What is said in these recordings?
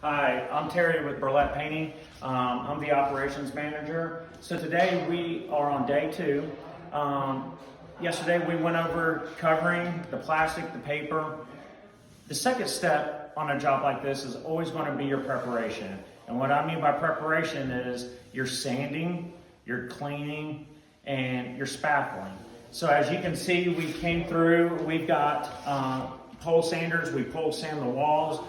Hi, I'm Terry with Burlette Painting. I'm the operations manager. So today we are on day 2. Yesterday we went over covering the plastic, the paper. The second step on a job like this is always going to be your preparation. And what I mean by preparation is your sanding, your cleaning, and your spackling. So as you can see, we came through, we've got pole sanders, we pole sand the walls.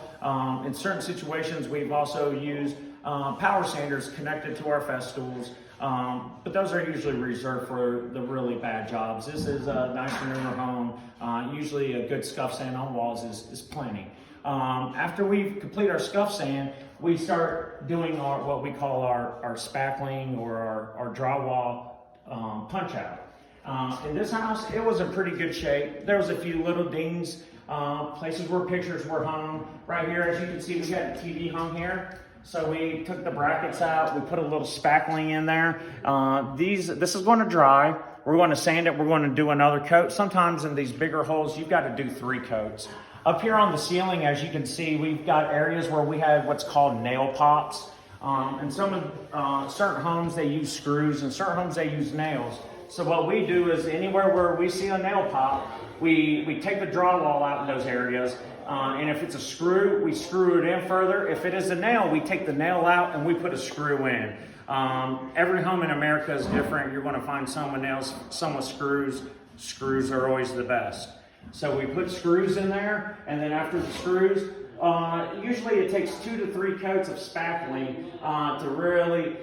In certain situations, we've also used power sanders connected to our festoons, but those are usually reserved for the really bad jobs. This is a nice newer home. Usually a good scuff sand on walls is plenty. After we complete our scuff sand, we start doing what we call our spackling or our drywall punch out. In this house, it was in pretty good shape. There was a few little dings, places where pictures were hung. Right here, as you can see, we got a TV hung here. So we took the brackets out, we put a little spackling in there. This is going to dry. We're going to sand it, we're going to do another coat. Sometimes in these bigger holes, you've got to do 3 coats. Up here on the ceiling, as you can see, we've got areas where we have what's called nail pops. And certain homes, they use screws, and certain homes, they use nails. So what we do is anywhere where we see a nail pop, we take the drywall out in those areas. And if it's a screw, we screw it in further. If it is a nail, we take the nail out and we put a screw in. Every home in America is different. You're going to find some with nails, some with screws. Screws are always the best. So we put screws in there, and then after the screws, usually it takes 2 to 3 coats of spackling to really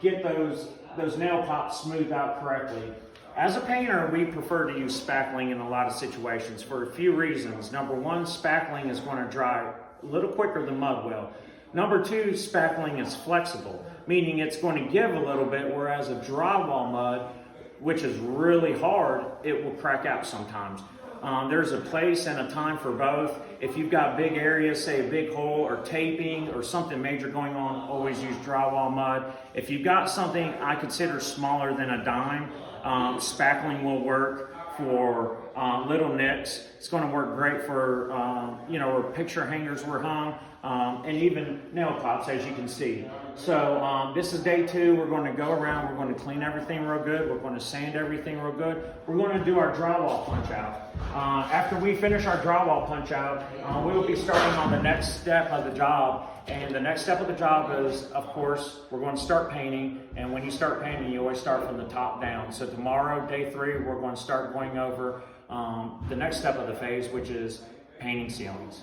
get those nail pops smoothed out correctly. As a painter, we prefer to use spackling in a lot of situations for a few reasons. Number 1, spackling is going to dry a little quicker than mud will. Number 2, spackling is flexible, meaning it's going to give a little bit, whereas a drywall mud, which is really hard, it will crack out sometimes. There's a place and a time for both. If you've got big areas, say a big hole or taping or something major going on, always use drywall mud. If you've got something I consider smaller than a dime, spackling will work for little nicks. It's going to work great for, where picture hangers were hung, and even nail pops, as you can see. So this is day 2. We're going to go around. We're going to clean everything real good. We're going to sand everything real good. We're going to do our drywall punch out. After we finish our drywall punch out, we will be starting on the next step of the job. And the next step of the job is, of course, we're going to start painting. And when you start painting, you always start from the top down. So tomorrow, day 3, we're going to start going over the next step of the phase, which is painting ceilings.